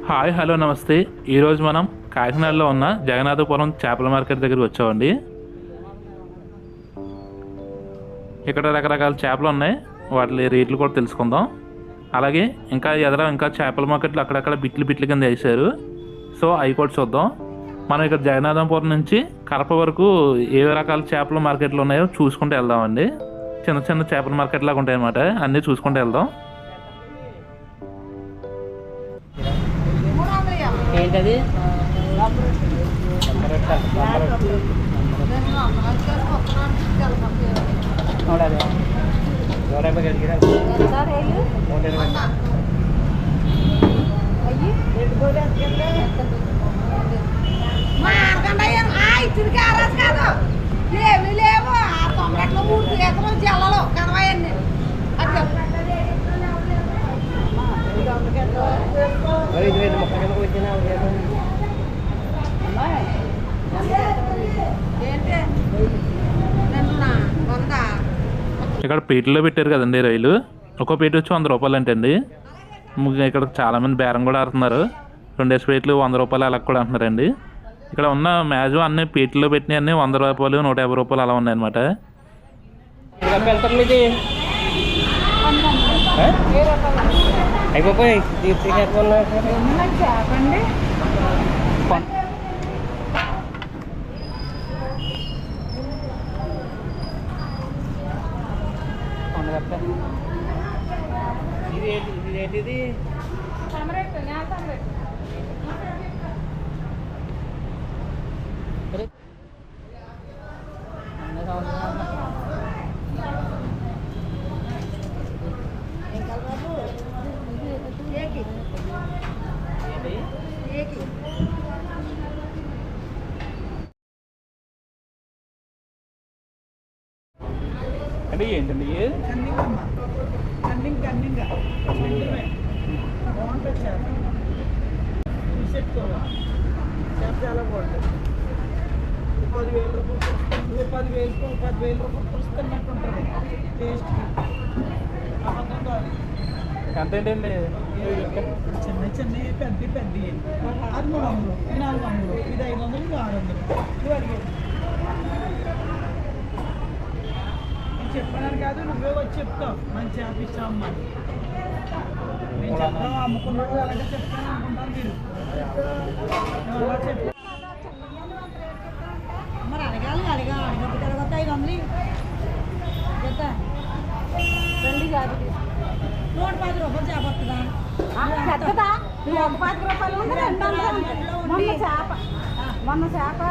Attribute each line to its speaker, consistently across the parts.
Speaker 1: Hi hello నమస్తే. ఈరోజు మనం కాకినాడలో ఉన్న జగన్నాథపురం చేపల మార్కెట్ దగ్గరికి వచ్చామండి. ఇక్కడ రకరకాల చేపలు ఉన్నాయి, వాటి రేట్లు కూడా తెలుసుకుందాం. అలాగే ఇంకా చేపల మార్కెట్లో అక్కడక్కడ బిట్లు కింద వేసారు, సో అవి కూడా చూద్దాం. మనం ఇక్కడ జగన్నాథపురం నుంచి కడప వరకు ఏ రకాల చేపల మార్కెట్లు ఉన్నాయో చూసుకుంటూ వెళ్దామండి. చిన్న చిన్న చేపల మార్కెట్ లాగా ఉంటాయి అన్నమాట, అన్నీ చూసుకుంటూ వెళ్దాం.
Speaker 2: ఏంటది?
Speaker 3: ఏమి లేవు ఆ తొమ్మిదిలో 3 గీతలు జల్లలు కనవాయండి.
Speaker 1: ఇక్కడ పీటలో పెట్టారు కదండి రైలు. ఒక్కో పీట వచ్చి 100 రూపాయలు అంటండి. ఇక్కడ చాలామంది బేరం కూడా ఆడుతున్నారు. 2 పీటలు 100 రూపాయలు అలా కూడా అంటున్నారండి. ఇక్కడ ఉన్న మ్యాక్సిమం అన్ని పీటలో పెట్టినవి అన్నీ 100 రూపాయలు 150 రూపాయలు అలా ఉన్నాయన్నమాట.
Speaker 2: అయిపోయి
Speaker 3: చెప్పండి.
Speaker 2: ఇది
Speaker 1: అంటే ఏంటండి
Speaker 3: బాగుంటుంది చేప. చాలా బాగుంటుంది. 10,000 రూపాయలు 10,000 రూపాయలు పులుస్తున్నట్టుంటుంది టేస్ట్.
Speaker 1: ఎంత ఏంటండి?
Speaker 3: చిన్న పెద్ద అది 300, ఇది 400, ఇది 500, ఇది 600. నువ్వు అడిగేది నేను చెప్పాను కాదు, నువ్వే వచ్చి చెప్తావు మంచి చేప ఇచ్చామమ్మా. నేను చెప్పడం అమ్ముకున్నాడు అలాగే చెప్తాను అనుకుంటాను మీరు. నువ్వు అలా చెప్పి మరి అడగకపోతే తర్వాత 500 చెప్తా. 110 రూపాయలు చేప వస్తుందా? పెద్దదా? 110 రూపాయలు మొన్న చేప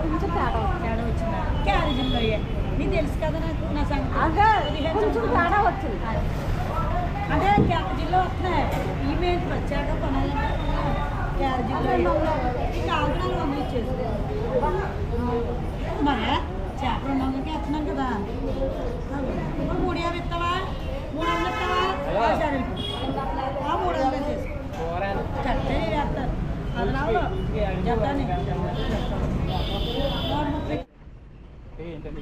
Speaker 3: కొంచెం తేడా వచ్చిందా? క్యారేజీలో నీకు తెలుసు కదా, నా సంగతి కొంచెం తేడా వచ్చింది. అదే క్యారేజీలో వస్తున్నాయి. ఈ మీద వచ్చాక కొనాలంటే క్యారేజీలో ఈ 400 ఇచ్చేది. మరి చేప 200కి వేస్తున్నాం కదా. ఇప్పుడు 350 ఇస్తావా? 300 ఇస్తావా? సరే 300 చేసుకో. చెప్తే వేస్తారు. అది రావు చెప్తాను.
Speaker 1: ఏంటండి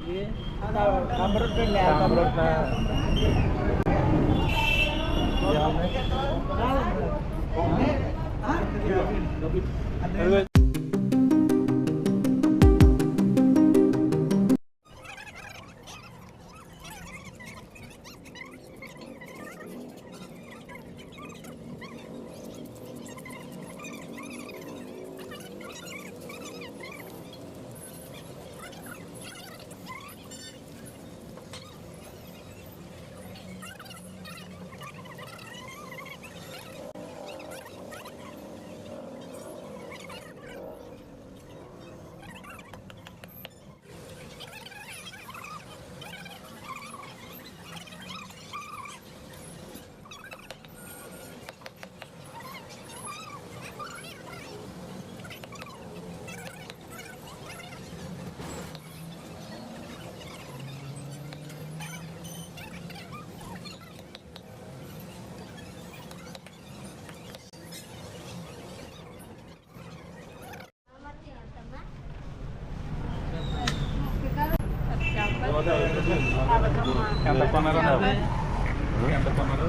Speaker 1: ఎంత కొన్నారు?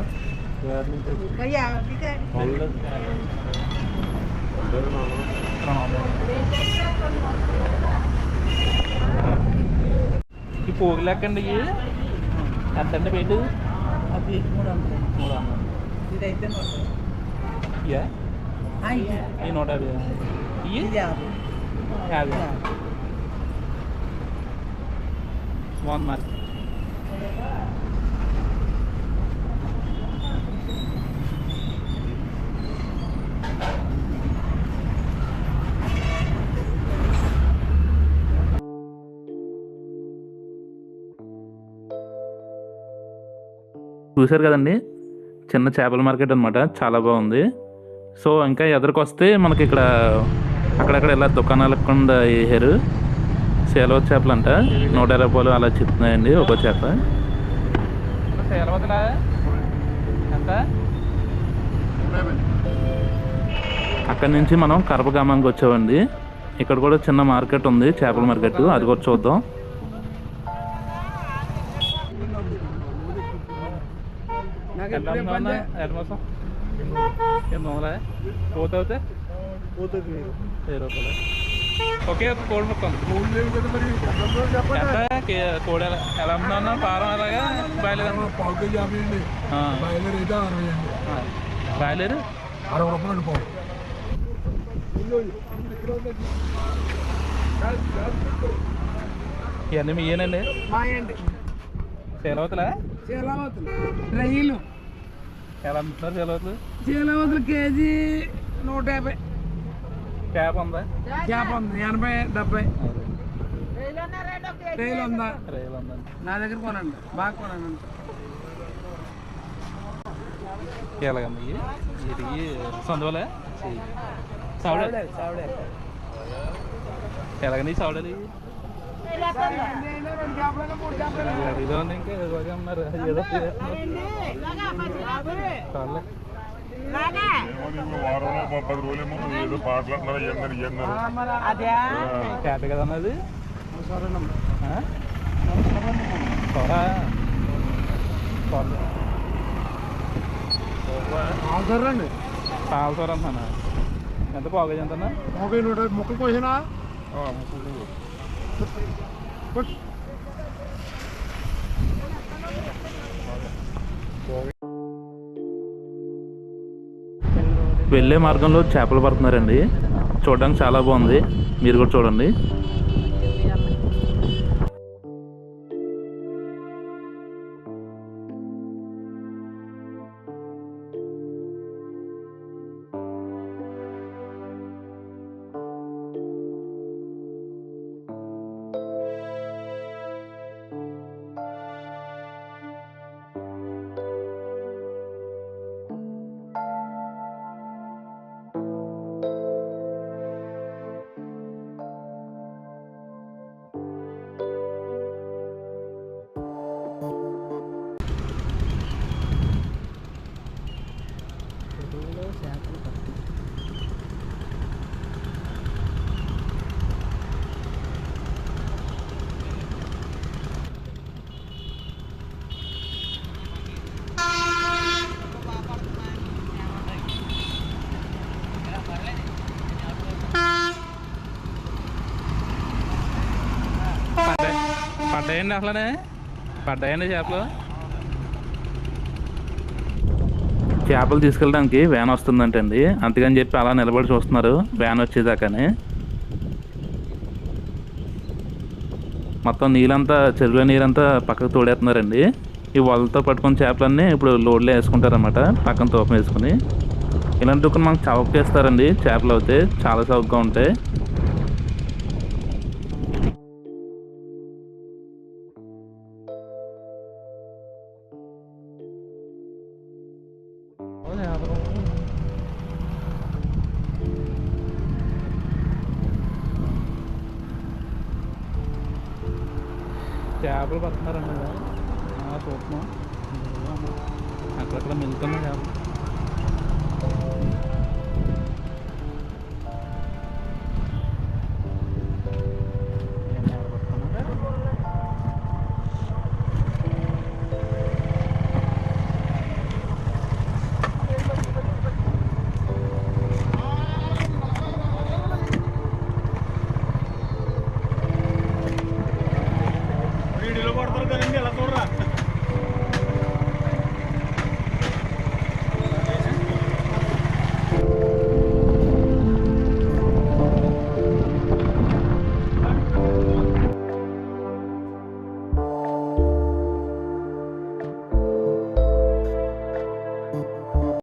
Speaker 3: भैया
Speaker 1: ఈ పోగు లెక్కండి ఇవి ఎంతండి వెయిట్?
Speaker 3: అది 300
Speaker 1: 300.
Speaker 3: ఇదైతే 100
Speaker 1: ఇయా
Speaker 3: ఇది
Speaker 1: ఈ 150 ఇవి
Speaker 3: 50
Speaker 1: 50 బాగుంది మరి. చూశారు కదండి, చిన్న చేపల మార్కెట్ అనమాట, చాలా బాగుంది. సో ఇంకా ఎదురుకొస్తే మనకి ఇక్కడ అక్కడక్కడ ఇలా దుకాణాలకు కూడా వేసారు. సేలవ చేపలు అంట 120 రూపాయలు అలా చెప్తున్నాయండి ఒక్కో చేప. అక్కడి నుంచి మనం కరపగామానికి వచ్చామండి. ఇక్కడ కూడా చిన్న మార్కెట్ ఉంది, చేపల మార్కెట్, అది కూడా చూద్దాం. ఓకే కోడి మొత్తం కోడి ఎలా అమ్ముతున్నా? పారం అలాగా బాయిలర్ బాయిలర్
Speaker 2: 60 రూపాయలు పావు.
Speaker 1: ఇవన్నీ మీయేనండి?
Speaker 3: మాయండి
Speaker 1: సేలవతలా?
Speaker 3: చీలవతులు రొయ్యలు
Speaker 1: ఎలా అమ్ముతున్నారు సేలవతలు?
Speaker 3: చీలవతులు కేజీ 150.
Speaker 1: చేప ఉందా?
Speaker 3: చేప ఉంది 80 70. రైలు ఉందా?
Speaker 1: రైలు ఉందండి.
Speaker 3: నా దగ్గర కొనండి, బాగా కొనండి.
Speaker 1: ఎలాగమ్మా ఇది సొందవలే సావిడ ఎలాగండి సావిడలు? ఇదో ఇంకా ఇలాగే ఉన్నారు. ఏదో
Speaker 2: వారంలో 10 రోజులేమో ఏదో పాటలు
Speaker 1: చేప కదన్నా అది?
Speaker 3: రండి
Speaker 1: పాలసూర అంటున్నా. ఎంత పోగేజ్ ఎంతన్నా?
Speaker 3: 150 ముక్కలు కోసినా
Speaker 1: వెళ్ళే మార్గంలో చేపలు పడుతున్నారండి, చూడడానికి చాలా బాగుంది, మీరు కూడా చూడండి. పడ్డాయండి, అసలనే పడ్డాయండి చేపలు. చేపలు తీసుకెళ్ళడానికి వ్యాన్ వస్తుందంటండి, అందుకని చెప్పి అలా నిలబడి చూస్తున్నారు వ్యాన్ వచ్చేదాకానే. మొత్తం నీళ్ళంతా, చెరువులో నీరంతా పక్కకు తోడేస్తున్నారండి. ఈ వలతో పట్టుకున్న చేపలన్నీ ఇప్పుడు లోడ్లో వేసుకుంటారన్నమాట, పక్కన తూకం వేసుకుని. ఇలాంటి దుకాణం మనకు చౌక చేస్తారండి, చేపలు అయితే చాలా చౌకగా ఉంటాయి. చేపలు పడుతున్నారండి, చూస్తున్నాం అక్కడక్కడ మెలుతున్నాయి చేపలు.
Speaker 4: వీడియోలో కొడతారు కదండి ఎలా చూడరా